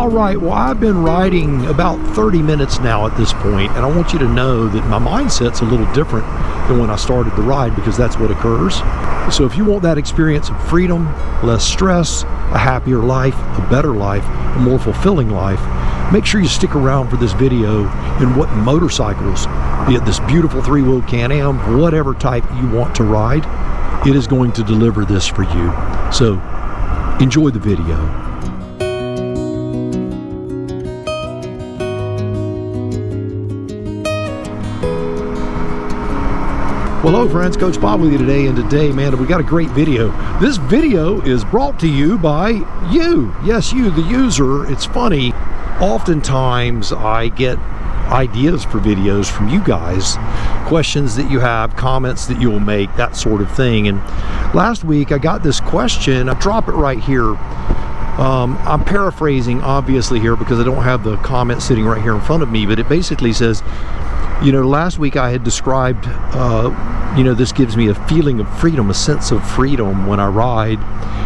All right, well, I've been riding about 30 minutes now at this point, and I want you to know that my mindset's a little different than when I started the ride, because that's what occurs. So if you want that experience of freedom, less stress, a happier life, a better life, a more fulfilling life, make sure you stick around for this video in what motorcycles, be it this beautiful three-wheel Can-Am, whatever type you want to ride, it is going to deliver this for you. So enjoy the video. Well, hello friends, Coach Bob with you today, and today, man, we got a great video. This video is brought to you by you. Yes, you, the user. It's funny, oftentimes I get ideas for videos from you guys, questions that you have, comments that you'll make, that sort of thing. And last week I got this question. I'll drop it right here. I'm paraphrasing obviously here because I don't have the comment sitting right here in front of me, but it basically says, you know, last week I had described, you know, this gives me a feeling of freedom, a sense of freedom when I ride.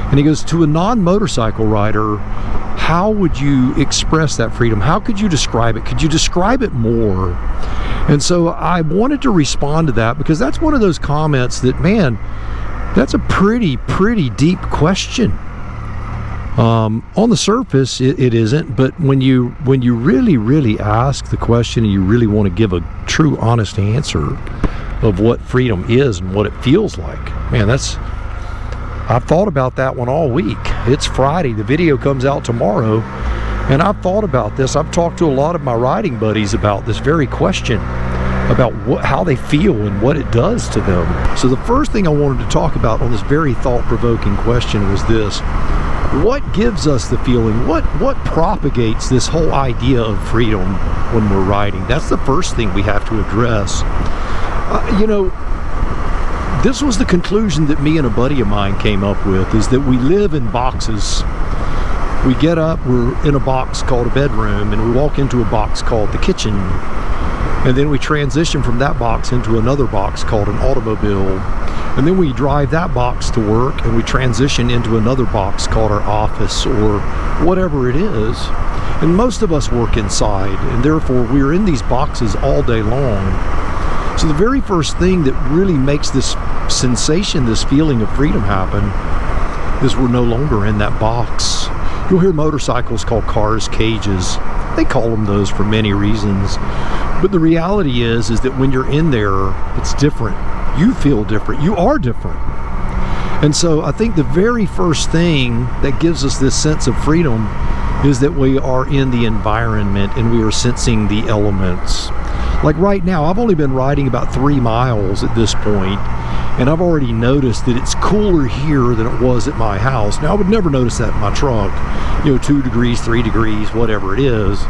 And he goes, to a non-motorcycle rider, how would you express that freedom? How could you describe it? Could you describe it more? And so I wanted to respond to that, because that's one of those comments that, man, that's a pretty deep question. On the surface it isn't, but when you really ask the question and you really want to give a true honest answer of what freedom is and what it feels like, man, I've thought about that one all week. It's Friday, the video comes out tomorrow, and I've thought about this. I've talked to a lot of my riding buddies about this very question, about how they feel and what it does to them. So the first thing I wanted to talk about on this very thought-provoking question was this: what gives us the feeling? What propagates this whole idea of freedom when we're riding? That's the first thing we have to address. You know, this was the conclusion that me and a buddy of mine came up with, is that we live in boxes. We get up, we're in a box called a bedroom, and we walk into a box called the kitchen. And then we transition from that box into another box called an automobile. And then we drive that box to work, and we transition into another box called our office, or whatever it is. And most of us work inside, and therefore we're in these boxes all day long. So the very first thing that really makes this sensation, this feeling of freedom happen, is we're no longer in that box. You'll hear motorcycles call cars cages. They call them those for many reasons. But the reality is that when you're in there, it's different. You feel different. You are different. And so I think the very first thing that gives us this sense of freedom is that we are in the environment and we are sensing the elements. Like right now, I've only been riding about 3 miles at this point, and I've already noticed that it's cooler here than it was at my house. Now, I would never notice that in my truck, you know, 2 degrees, 3 degrees, whatever it is.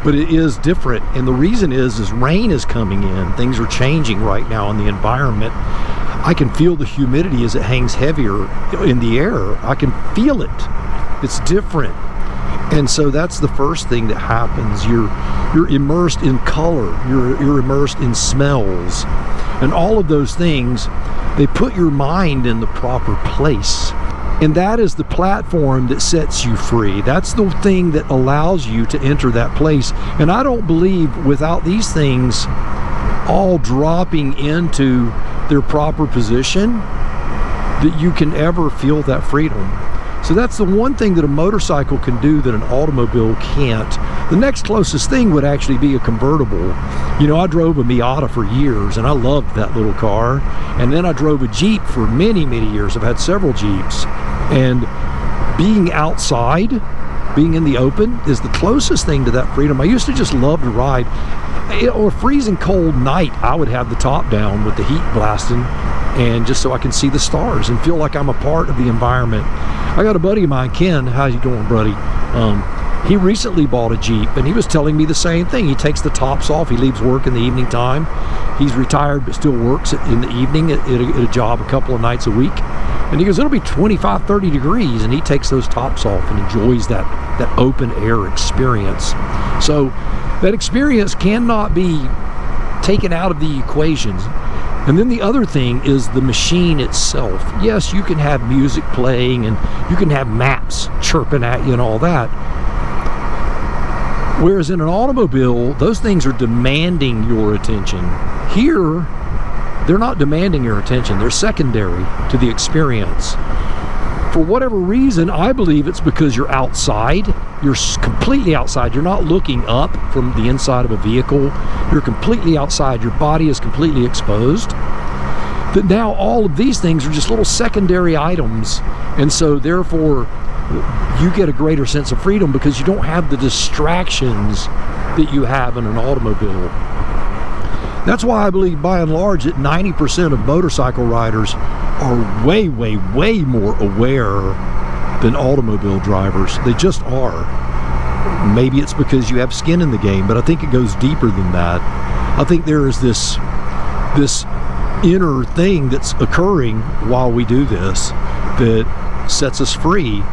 But it is different, and the reason is rain is coming in. Things are changing right now in the environment. I can feel the humidity as it hangs heavier in the air. I can feel it. It's different. And so that's the first thing that happens. You're immersed in color. You're immersed in smells. And all of those things, they put your mind in the proper place. And that is the platform that sets you free. That's the thing that allows you to enter that place. And I don't believe without these things all dropping into their proper position that you can ever feel that freedom. So that's the one thing that a motorcycle can do that an automobile can't. The next closest thing would actually be a convertible. You know, I drove a Miata for years, and I loved that little car. And then I drove a Jeep for many years. I've had several Jeeps. And being outside, being in the open, is the closest thing to that freedom. I used to just love to ride. Or a freezing cold night, I would have the top down with the heat blasting, and just so I can see the stars and feel like I'm a part of the environment. I got a buddy of mine, Ken. How you doing, buddy? He recently bought a Jeep, and he was telling me the same thing. He takes the tops off. He leaves work in the evening time. He's retired but still works in the evening at a job a couple of nights a week. And he goes, it'll be 25, 30 degrees, and he takes those tops off and enjoys that open air experience. So that experience cannot be taken out of the equations. And then the other thing is the machine itself. Yes, you can have music playing and you can have maps chirping at you and all that. Whereas in an automobile, those things are demanding your attention. Here, they're not demanding your attention. They're secondary to the experience. For whatever reason, I believe it's because you're outside. You're completely outside. You're not looking up from the inside of a vehicle. You're completely outside. Your body is completely exposed. That now all of these things are just little secondary items. And so therefore, you get a greater sense of freedom because you don't have the distractions that you have in an automobile. That's why I believe by and large that 90% of motorcycle riders are way, way, way more aware than automobile drivers. They just are. Maybe it's because you have skin in the game, but I think it goes deeper than that. I think there is this inner thing that's occurring while we do this that sets us free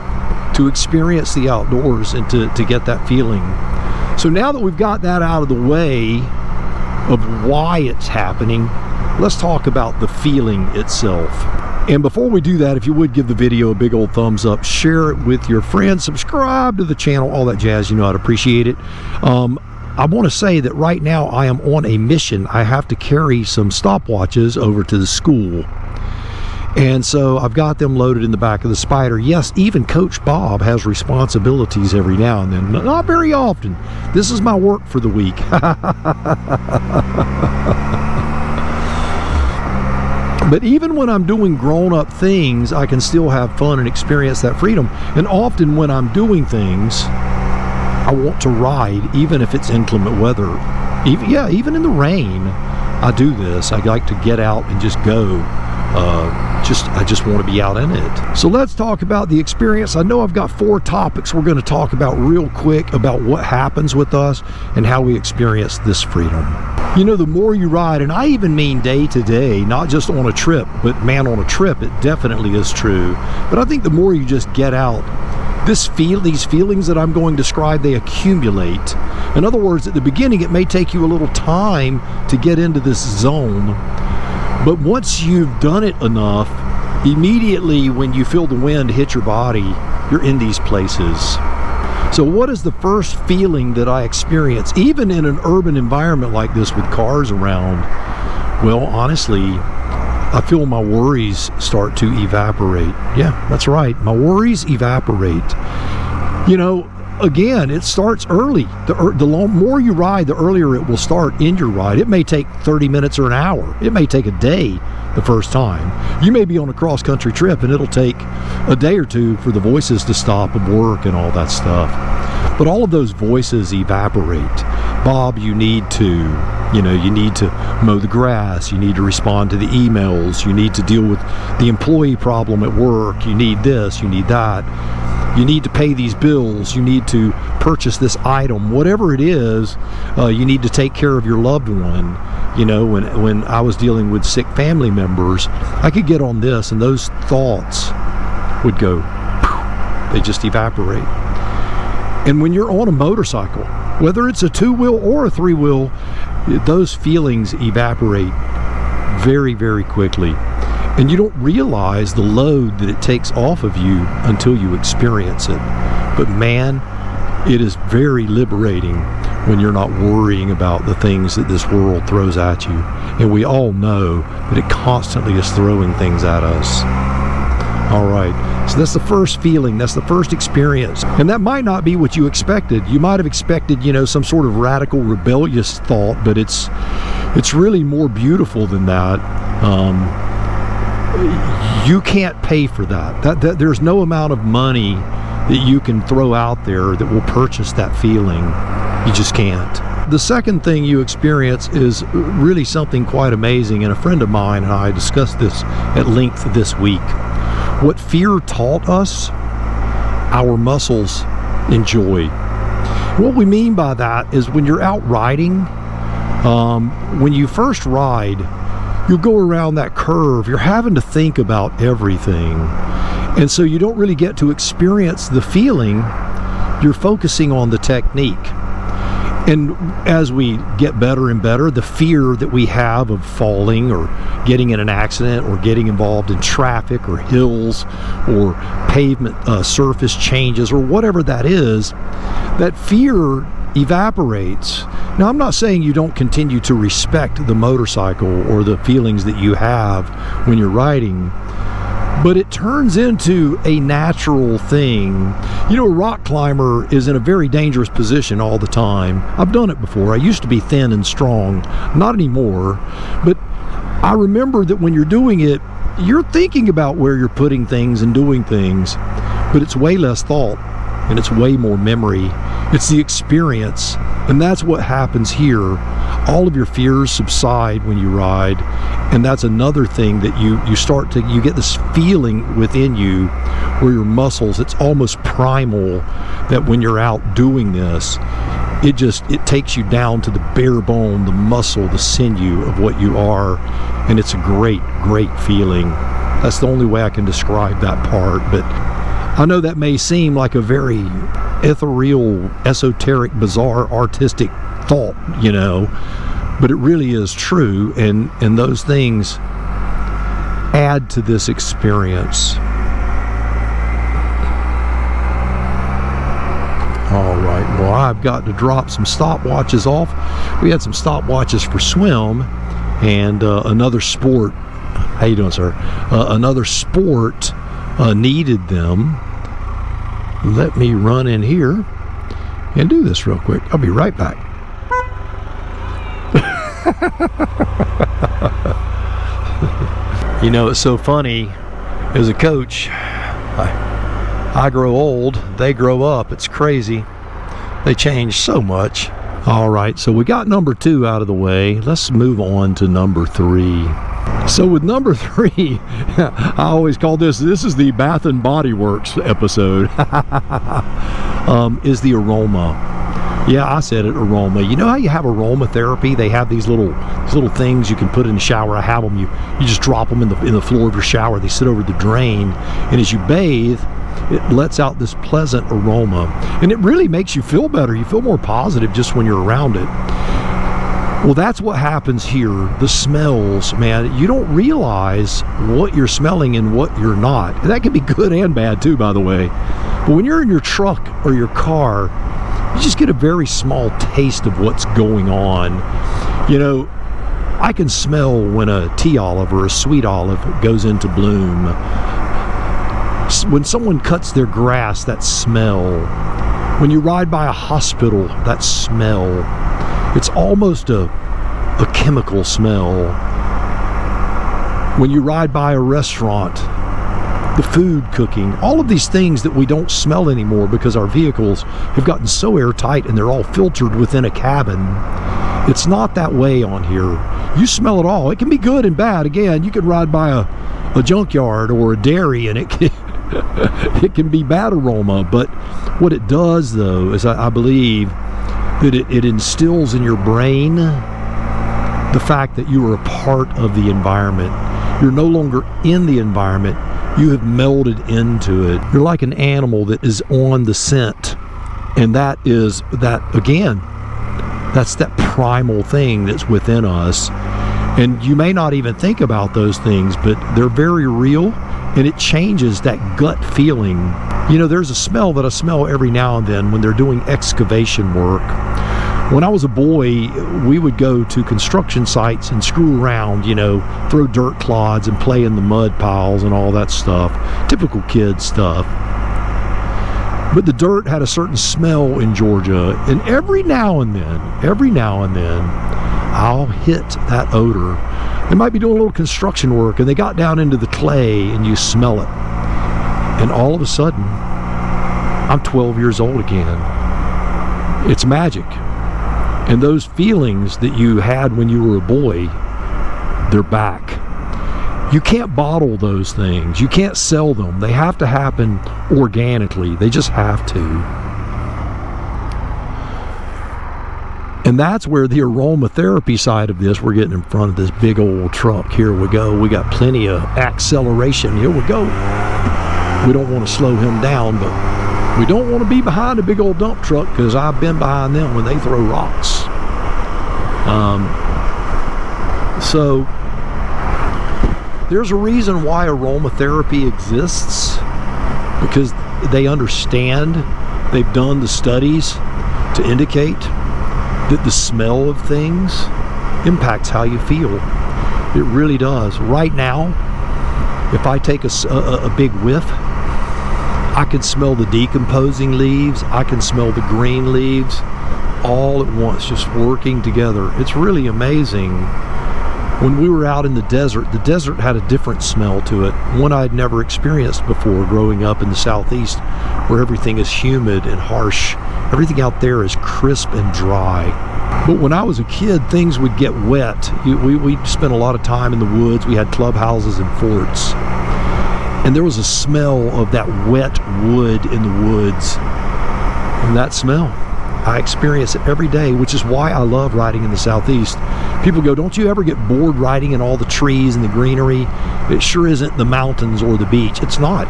to experience the outdoors and to get that feeling. So now that we've got that out of the way of why it's happening, let's talk about the feeling itself. And before we do that, if you would give the video a big old thumbs up, share it with your friends, subscribe to the channel, all that jazz, you know I'd appreciate it. I want to say that right now I am on a mission. I have to carry some stopwatches over to the school. And so I've got them loaded in the back of the Spyder. Yes, even Coach Bob has responsibilities every now and then. Not very often. This is my work for the week. But even when I'm doing grown-up things, I can still have fun and experience that freedom. And often when I'm doing things, I want to ride, even if it's inclement weather. Even in the rain, I do this. I like to get out and just go. I just want to be out in it. So let's talk about the experience. I know I've got 4 topics we're going to talk about real quick about what happens with us and how we experience this freedom. You know, the more you ride, and I even mean day to day, not just on a trip, but man, on a trip, it definitely is true. But I think the more you just get out, these feelings that I'm going to describe, they accumulate. In other words, at the beginning, it may take you a little time to get into this zone. But once you've done it enough, immediately when you feel the wind hit your body, you're in these places. So what is the first feeling that I experience, even in an urban environment like this with cars around? Well, honestly, I feel my worries start to evaporate. Yeah, that's right. My worries evaporate. You know, again, it starts early. The more you ride, the earlier it will start in your ride. It may take 30 minutes or an hour. It may take a day the first time. You may be on a cross-country trip and it'll take a day or two for the voices to stop of work and all that stuff. But all of those voices evaporate. Bob, you need to mow the grass. You need to respond to the emails. You need to deal with the employee problem at work. You need this, you need that. You need to pay these bills. You need to purchase this item. Whatever it is, you need to take care of your loved one. You know, when I was dealing with sick family members, I could get on this and those thoughts would go, they just evaporate. And when you're on a motorcycle, whether it's a 2-wheel or a 3-wheel, those feelings evaporate very, very quickly. And you don't realize the load that it takes off of you until you experience it. But man, it is very liberating when you're not worrying about the things that this world throws at you. And we all know that it constantly is throwing things at us. All right, so that's the first feeling, that's the first experience. And that might not be what you expected. You might have expected, you know, some sort of radical rebellious thought, but it's really more beautiful than that. You can't pay for that. There's no amount of money that you can throw out there that will purchase that feeling. You just can't. The second thing you experience is really something quite amazing, and a friend of mine and I discussed this at length this week. What fear taught us, our muscles enjoy. What we mean by that is when you're out riding, when you first ride, you'll go around that curve, you're having to think about everything. And so you don't really get to experience the feeling, you're focusing on the technique. And as we get better and better, the fear that we have of falling or getting in an accident or getting involved in traffic or hills or pavement surface changes or whatever that is, that fear evaporates. Now, I'm not saying you don't continue to respect the motorcycle or the feelings that you have when you're riding, but it turns into a natural thing. You know, a rock climber is in a very dangerous position all the time. I've done it before. I used to be thin and strong, not anymore, but I remember that when you're doing it, you're thinking about where you're putting things and doing things, but it's way less thought and it's way more memory. It's the experience, and that's what happens here. All of your fears subside when you ride, and that's another thing that you get this feeling within you where your muscles, it's almost primal, that when you're out doing this, it takes you down to the bare bone, the muscle, the sinew of what you are, and it's a great feeling. That's the only way I can describe that part. But I know that may seem like a very ethereal, esoteric, bizarre, artistic thought, you know, but it really is true, and those things add to this experience. All right, well, I've got to drop some stopwatches off. We had some stopwatches for swim, and another sport. How you doing, sir? Another sport needed them. Let me run in here and do this real quick. I'll be right back. You know, it's so funny. As a coach, I grow old, they grow up. It's crazy. They change so much. All right, so we got number 2 out of the way. Let's move on to number 3. So with number 3, I always call this is the Bath and Body Works episode, is the aroma. Yeah, I said it, aroma. You know how you have aromatherapy? They have these little things you can put in the shower. I have them. You just drop them in the floor of your shower. They sit over the drain, and as you bathe, it lets out this pleasant aroma, and it really makes you feel better. You feel more positive just when you're around it. Well, that's what happens here. The smells, man, you don't realize what you're smelling and what you're not. And that can be good and bad too, by the way. But when you're in your truck or your car, you just get a very small taste of what's going on. You know, I can smell when a tea olive or a sweet olive goes into bloom. When someone cuts their grass, that smell. When you ride by a hospital, that smell. It's almost a chemical smell. When you ride by a restaurant, the food cooking, all of these things that we don't smell anymore because our vehicles have gotten so airtight and they're all filtered within a cabin. It's not that way on here. You smell it all. It can be good and bad. Again, you can ride by a junkyard or a dairy and it can be bad aroma. But what it does, though, is I believe that it instills in your brain the fact that you are a part of the environment. You're no longer in the environment. You have melded into it. You're like an animal that is on the scent. And that's that primal thing that's within us. And you may not even think about those things, but they're very real, and it changes that gut feeling. You know, there's a smell that I smell every now and then when they're doing excavation work. When I was a boy, we would go to construction sites and screw around, you know, throw dirt clods and play in the mud piles and all that stuff. Typical kid stuff. But the dirt had a certain smell in Georgia, and every now and then, I'll hit that odor. They might be doing a little construction work, and they got down into the clay, and you smell it. And all of a sudden, I'm 12 years old again. It's magic. And those feelings that you had when you were a boy, they're back. You can't bottle those things. You can't sell them. They have to happen organically. They just have to. And that's where the aromatherapy side of this, we're getting in front of this big old truck. Here we go. We got plenty of acceleration. Here we go. We don't want to slow him down, but we don't want to be behind a big old dump truck, because I've been behind them when they throw rocks. So there's a reason why aromatherapy exists, because they understand, they've done the studies to indicate that the smell of things impacts how you feel. It really does. Right now, if I take a big whiff, I can smell the decomposing leaves. I can smell the green leaves all at once, just working together. It's really amazing. When we were out in the desert had a different smell to it, one I'd never experienced before growing up in the southeast, where everything is humid and harsh. Everything out there is crisp and dry. But when I was a kid, things would get wet. We'd spend a lot of time in the woods. We had clubhouses and forts. And there was a smell of that wet wood in the woods. And that smell, I experience it every day, which is why I love riding in the southeast. People go, don't you ever get bored riding in all the trees and the greenery? It sure isn't the mountains or the beach. It's not.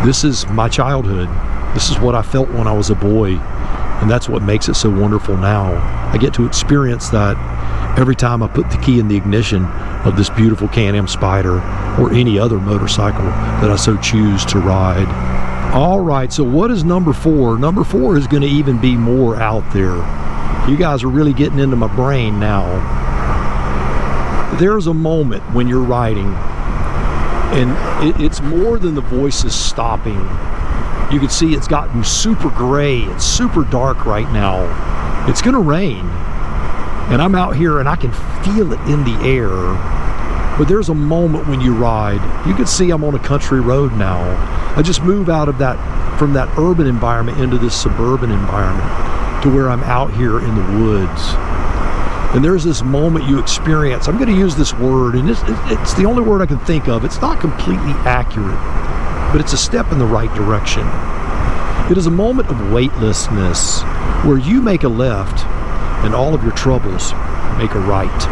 This is my childhood. This is what I felt when I was a boy. And that's what makes it so wonderful now. I get to experience that every time I put the key in the ignition of this beautiful Can-Am Spyder or any other motorcycle that I so choose to ride. All right, so what is number 4? Number 4 is going to even be more out there. You guys are really getting into my brain now. There's a moment when you're riding, and it's more than the voices stopping. You can see it's gotten super gray. It's super dark right now. It's going to rain. And I'm out here and I can feel it in the air. But there's a moment when you ride. You can see I'm on a country road now. I just move out of from that urban environment into this suburban environment to where I'm out here in the woods. And there's this moment you experience. I'm going to use this word, and it's the only word I can think of. It's not completely accurate, but it's a step in the right direction. It is a moment of weightlessness where you make a left and all of your troubles make a right.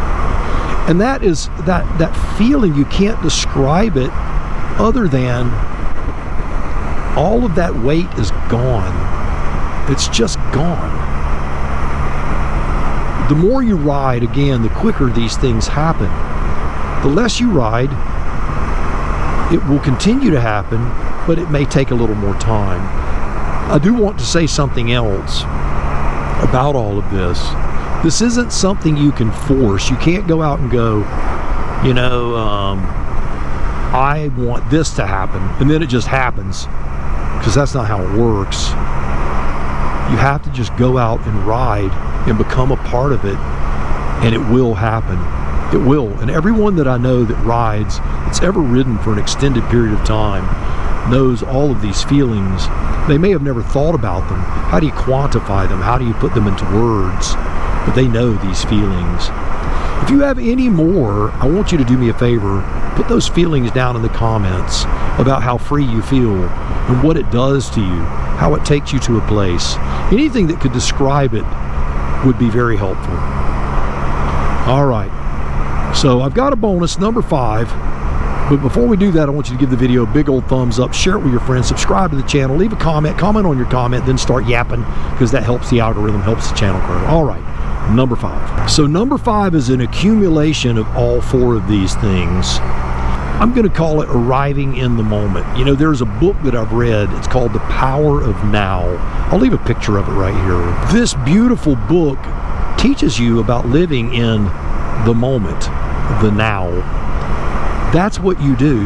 And that is that feeling, you can't describe it other than all of that weight is gone. It's just gone. The more you ride, again, the quicker these things happen. The less you ride, it will continue to happen, but it may take a little more time. I do want to say something else about all of this. This isn't something you can force. You can't go out and go, I want this to happen, and then it just happens, because that's not how it works. You have to just go out and ride and become a part of it, and it will happen. It will. And everyone that I know that rides, that's ever ridden for an extended period of time, knows all of these feelings. They may have never thought about them. How do you quantify them? How do you put them into words? But they know these feelings. If you have any more, I want you to do me a favor. Put those feelings down in the comments about how free you feel and what it does to you, how it takes you to a place. Anything that could describe it would be very helpful. All right. So I've got a bonus, number 5. But before we do that, I want you to give the video a big old thumbs up, share it with your friends, subscribe to the channel, leave a comment on your comment, then start yapping, because that helps the algorithm, helps the channel grow. All right, number 5. So number 5 is an accumulation of all 4 of these things. I'm going to call it arriving in the moment. There's a book that I've read. It's called The Power of Now. I'll leave a picture of it right here. This beautiful book teaches you about living in the moment, the now. That's what you do.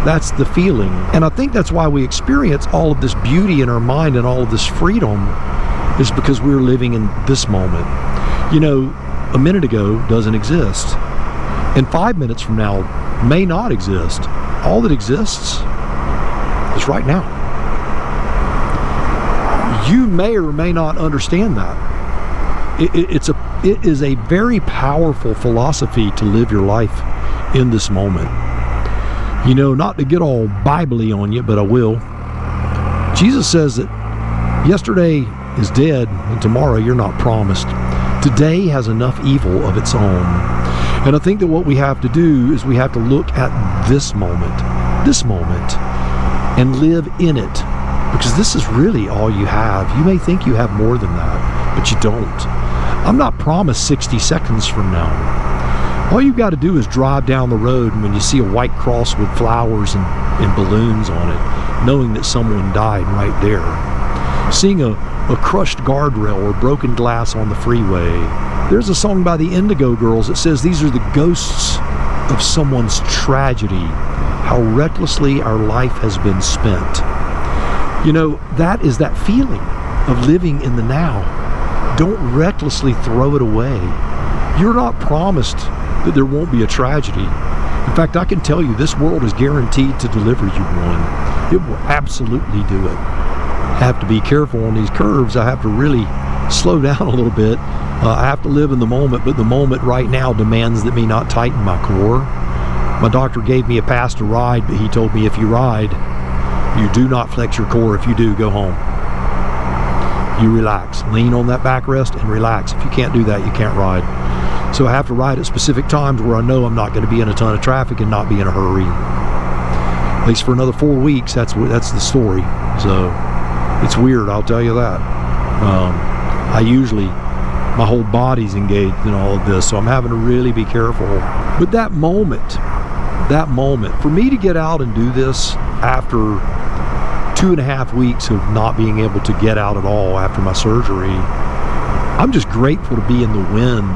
That's the feeling. And I think that's why we experience all of this beauty in our mind and all of this freedom, is because we're living in this moment. A minute ago doesn't exist. And 5 minutes from now may not exist. All that exists is right now. You may or may not understand that. It is a very powerful philosophy to live your life in this moment. Not to get all Bible-y on you, but I will. Jesus says that yesterday is dead and tomorrow you're not promised. Today has enough evil of its own. And I think that what we have to do is we have to look at this moment, and live in it, because this is really all you have. You may think you have more than that, but you don't. I'm not promised 60 seconds from now. All you've got to do is drive down the road, and when you see a white cross with flowers and balloons on it, knowing that someone died right there. seeing a crushed guardrail or broken glass on the freeway. There's a song by the Indigo Girls that says these are the ghosts of someone's tragedy, how recklessly our life has been spent. You know, that is that feeling of living in the now. Don't recklessly throw it away. You're not promised that there won't be a tragedy. In fact, I can tell you this world is guaranteed to deliver you one. It will absolutely do it. I have to be careful on these curves. I have to really slow down a little bit. I have to live in the moment, but the moment right now demands that me not tighten my core. My doctor gave me a pass to ride, but he told me if you ride, you do not flex your core. If you do, go home. You relax. Lean on that backrest and relax. If you can't do that, you can't ride. So I have to ride at specific times where I know I'm not going to be in a ton of traffic and not be in a hurry. At least for another 4 weeks, that's the story. So it's weird, I'll tell you that. My whole body's engaged in all of this, so I'm having to really be careful. But that moment, for me to get out and do this after 2.5 weeks of not being able to get out at all after my surgery, I'm just grateful to be in the wind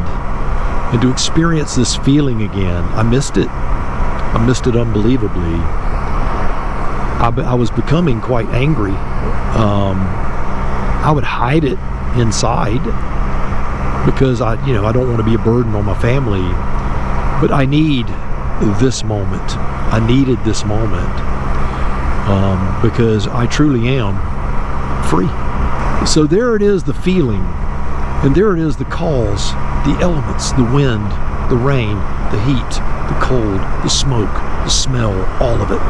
and to experience this feeling again. I missed it. I missed it unbelievably. I was becoming quite angry. I would hide it inside because I don't want to be a burden on my family. But I need this moment. I needed this moment because I truly am free. So there it is, the feeling, and there it is, the cause, the elements, the wind, the rain, the heat, the cold, the smoke, the smell, all of it.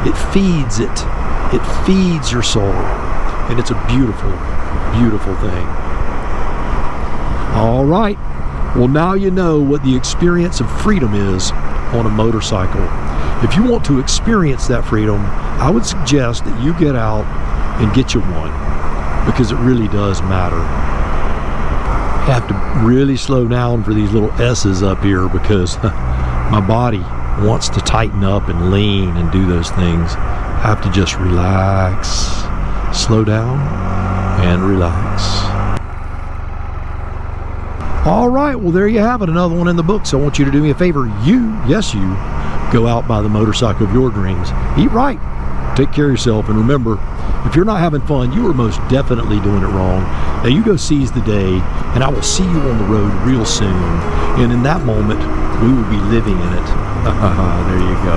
It feeds it. It feeds your soul. And it's a beautiful, beautiful thing. All right. Well, now you know what the experience of freedom is on a motorcycle. If you want to experience that freedom, I would suggest that you get out and get you one, because it really does matter. I have to really slow down for these little S's up here because my body wants to tighten up and lean and do those things. I have to just relax, slow down, and relax. All right, well, there you have it, another one in the books. I want you to do me a favor. Yes, you, go out by the motorcycle of your dreams. Eat right, take care of yourself, and remember, if you're not having fun, you are most definitely doing it wrong. Now you go seize the day, and I will see you on the road real soon. And in that moment, we will be living in it. There you go.